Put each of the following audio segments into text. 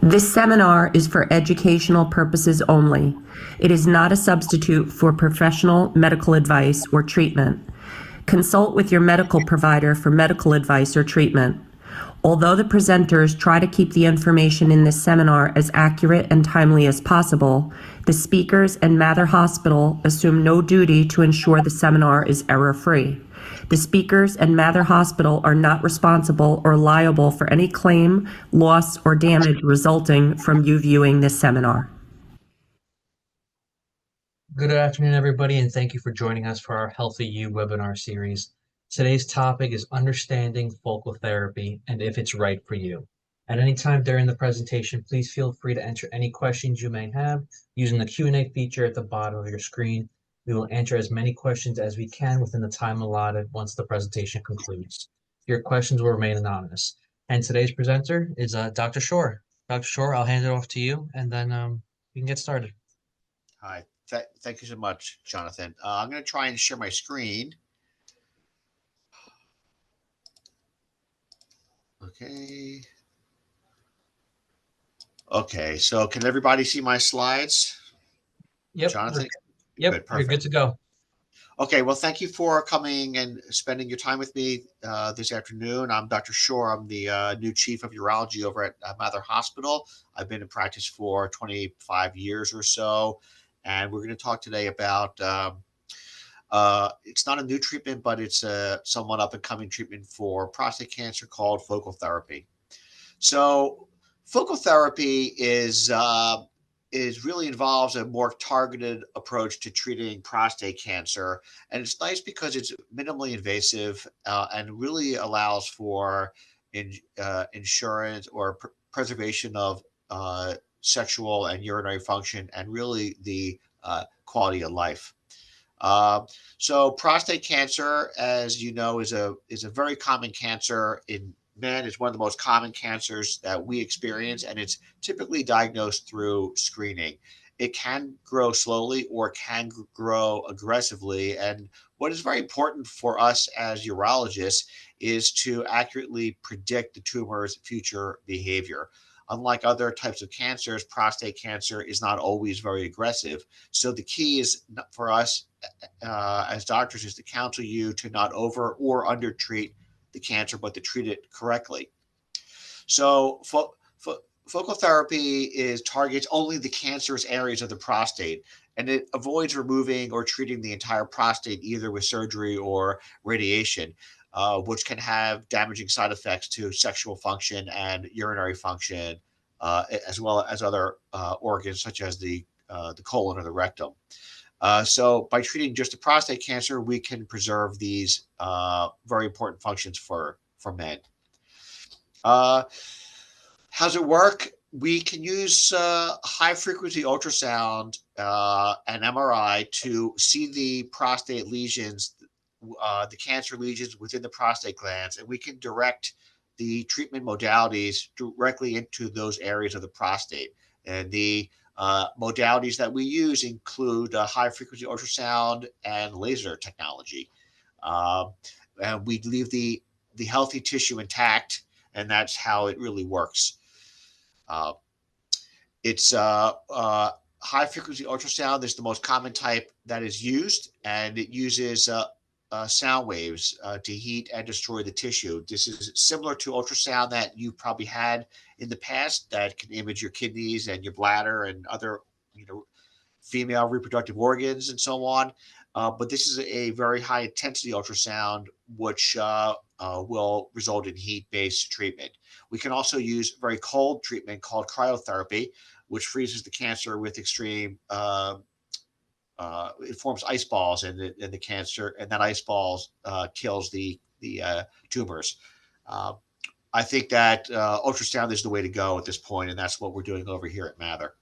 This seminar is for educational purposes only. It is not a substitute for professional medical advice or treatment. Consult with your medical provider for medical advice or treatment. Although the presenters try to keep the information in this seminar as accurate and timely as possible, the speakers and Mather Hospital assume no duty to ensure the seminar is error-free. The speakers and Mather Hospital are not responsible or liable for any claim, loss, or damage resulting from you viewing this seminar. Good afternoon, everybody, and thank you for joining us for our HealthyU Webinar Series. Today's topic is understanding focal therapy and if it's right for you. At any time during the presentation, please feel free to enter any questions you may have using the Q&A feature at the bottom of your screen. We will answer as many questions as we can within the time allotted once the presentation concludes. Your questions will remain anonymous. And today's presenter is Dr. Shore. Dr. Shore, I'll hand it off to you, and then we can get started. Hi, thank you so much, Jonathan. I'm going to try and share my screen. Okay. Okay, so can everybody see my slides? Yep. Jonathan? Yep, Good, you're good to go. Okay, well, thank you for coming and spending your time with me this afternoon. I'm Dr. Shore. I'm the new chief of urology over at Mather Hospital. I've been in practice for 25 years or so, and we're going to talk today about it's not a new treatment, but it's a somewhat up-and-coming treatment for prostate cancer called focal therapy. So focal therapy is really involves a more targeted approach to treating prostate cancer. And it's nice because it's minimally invasive and really allows for insurance or preservation of sexual and urinary function and really the quality of life. So prostate cancer, as you know, is a very common cancer in men. It's one of the most common cancers that we experience, and it's typically diagnosed through screening. It can grow slowly or can grow aggressively. And what is very important for us as urologists is to accurately predict the tumor's future behavior. Unlike other types of cancers, prostate cancer is not always very aggressive. So the key is for us as doctors is to counsel you to not over or under treat the cancer, but to treat it correctly. So focal therapy targets only the cancerous areas of the prostate, and it avoids removing or treating the entire prostate either with surgery or radiation, which can have damaging side effects to sexual function and urinary function, as well as other organs such as the colon or the rectum. So by treating just the prostate cancer, we can preserve these very important functions for men. How's it work? We can use high frequency ultrasound and MRI to see the prostate lesions, the cancer lesions within the prostate glands, and we can direct the treatment modalities directly into those areas of the prostate. And the modalities that we use include high frequency ultrasound and laser technology. And we leave the healthy tissue intact, and that's how it really works. It's high frequency ultrasound is the most common type that is used, and it uses sound waves to heat and destroy the tissue. This is similar to ultrasound that you probably had in the past that can image your kidneys and your bladder and other, female reproductive organs and so on. But this is a very high intensity ultrasound, which will result in heat-based treatment. We can also use very cold treatment called cryotherapy, which freezes the cancer with extreme it forms ice balls in the cancer, and that ice balls kills the tumors. I think that ultrasound is the way to go at this point, and that's what we're doing over here at Mather.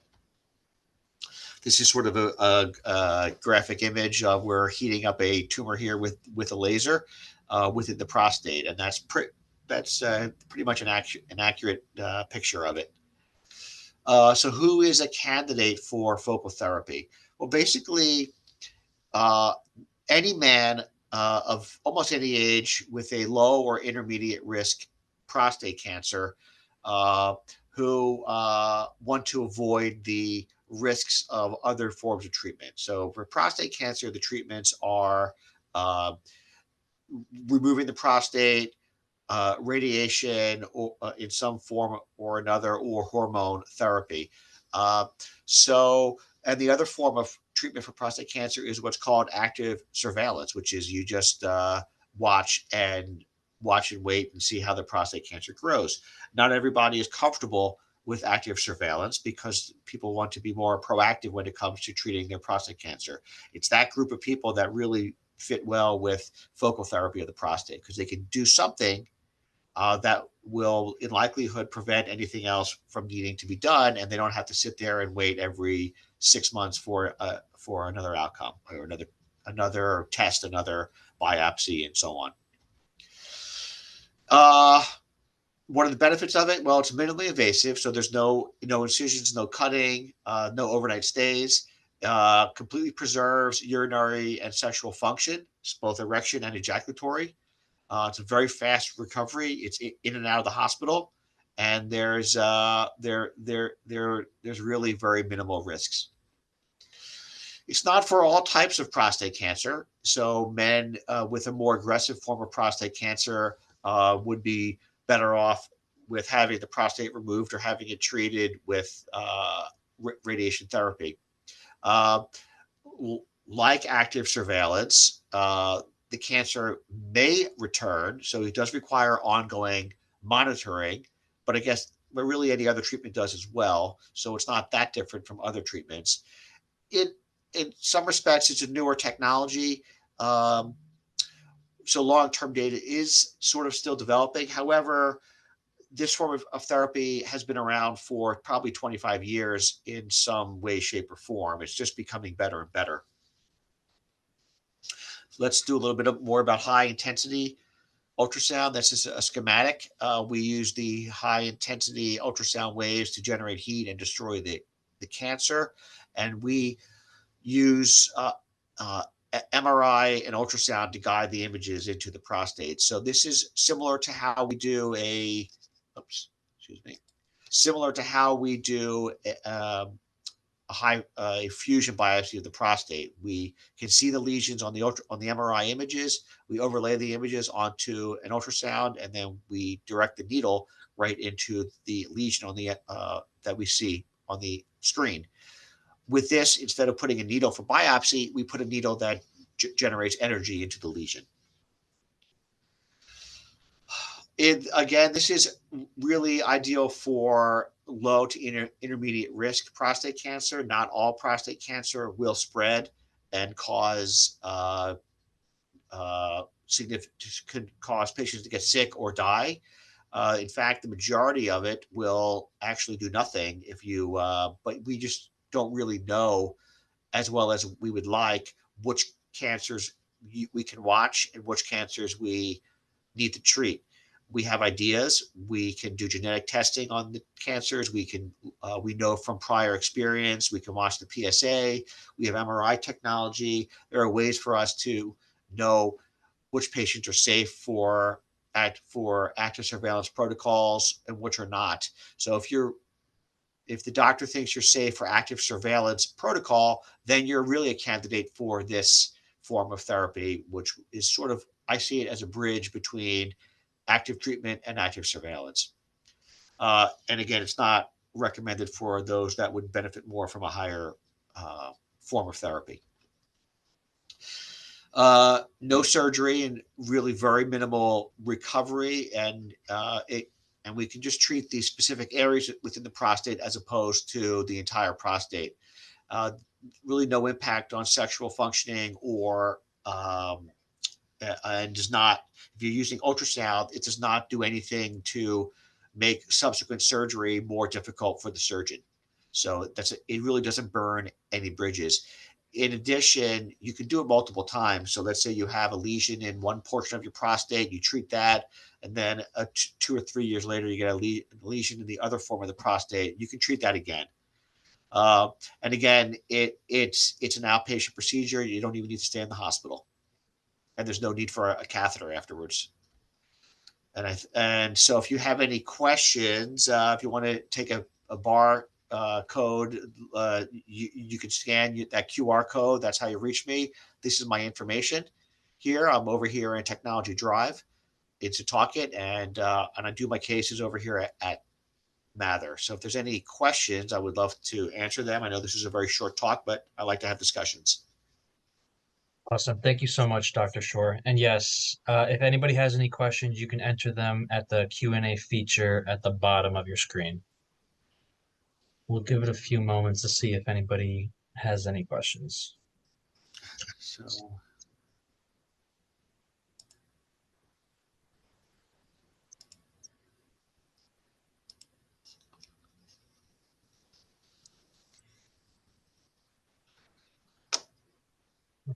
This is sort of a graphic image of we're heating up a tumor here with a laser within the prostate, and that's pretty much an accurate picture of it. So who is a candidate for focal therapy? Well, basically, any man of almost any age with a low or intermediate risk prostate cancer who want to avoid the risks of other forms of treatment. So for prostate cancer, the treatments are uh, removing the prostate, radiation or, in some form or another, or hormone therapy. Uh, and the other form of treatment for prostate cancer is what's called active surveillance, which is you just watch and wait and see how the prostate cancer grows. Not everybody is comfortable with active surveillance because people want to be more proactive when it comes to treating their prostate cancer. It's that group of people that really fit well with focal therapy of the prostate because they can do something that will, in likelihood, prevent anything else from needing to be done, and they don't have to sit there and wait every 6 months for another outcome or another test, another biopsy, and so on. What are the benefits of it? Well, it's minimally invasive, so there's no incisions, no cutting, no overnight stays. Completely preserves urinary and sexual function, both erection and ejaculatory. It's a very fast recovery. It's in and out of the hospital, and there's really very minimal risks. It's not for all types of prostate cancer. So men with a more aggressive form of prostate cancer would be better off with having the prostate removed or having it treated with radiation therapy. Uh, like active surveillance, the cancer may return, so it does require ongoing monitoring, but really any other treatment does as well. So it's not that different from other treatments. In some respects, it's a newer technology. So long-term data is sort of still developing. However, this form of therapy has been around for probably 25 years in some way, shape, or form. It's just becoming better and better. Let's do a little bit more about high intensity ultrasound. This is a schematic. We use the high intensity ultrasound waves to generate heat and destroy the cancer. And we use MRI and ultrasound to guide the images into the prostate. So this is similar to how we do similar to how we do a fusion biopsy of the prostate. We can see the lesions on the MRI images. We overlay the images onto an ultrasound, and then we direct the needle right into the lesion on the that we see on the screen. With this, instead of putting a needle for biopsy, we put a needle that generates energy into the lesion. Again, this is really ideal for low to intermediate risk prostate cancer. Not all prostate cancer will spread and cause could cause patients to get sick or die. In fact, the majority of it will actually do nothing if you, but we just don't really know as well as we would like which cancers we can watch and which cancers we need to treat. We have ideas. We can do genetic testing on the cancers. We know from prior experience. We can watch the PSA. We have MRI technology. There are ways for us to know which patients are safe for active surveillance protocols and which are not. So if the doctor thinks you're safe for active surveillance protocol, then you're really a candidate for this form of therapy, which is sort of, I see it as a bridge between active treatment and active surveillance. And again, it's not recommended for those that would benefit more from a higher form of therapy. No surgery and really very minimal recovery, and we can just treat these specific areas within the prostate as opposed to the entire prostate. Really no impact on sexual functioning or and does not, if you're using ultrasound, it does not do anything to make subsequent surgery more difficult for the surgeon. So it really doesn't burn any bridges. In addition, you can do it multiple times. So let's say you have a lesion in one portion of your prostate, you treat that, and then 2 or 3 years later, you get a lesion in the other form of the prostate. You can treat that again. And again, it's an outpatient procedure. You don't even need to stay in the hospital, and there's no need for a catheter afterwards. And so if you have any questions, if you want to take a bar code, you can scan that QR code. That's how you reach me. This is my information here. I'm over here in Technology Drive. It's a Talkit, and I do my cases over here at Mather. So if there's any questions, I would love to answer them. I know this is a very short talk, but I like to have discussions. Awesome. Thank you so much, Dr. Shore. And yes, if anybody has any questions, you can enter them at the Q&A feature at the bottom of your screen. We'll give it a few moments to see if anybody has any questions. So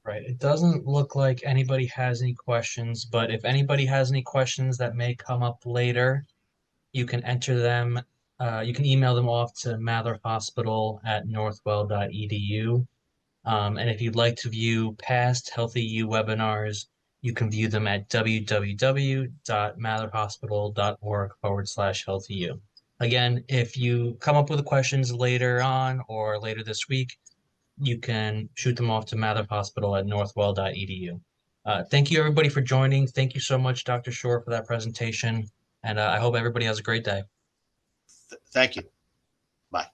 Right. It doesn't look like anybody has any questions, but if anybody has any questions that may come up later, you can enter them. You can email them off to matherhospital@northwell.edu. And if you'd like to view past HealthyU webinars, you can view them at www.matherhospital.org/HealthyU. Again, if you come up with questions later on or later this week, you can shoot them off to matherhospital@northwell.edu. Thank you, everybody, for joining. Thank you so much, Dr. Shore, for that presentation. And I hope everybody has a great day. thank you. Bye.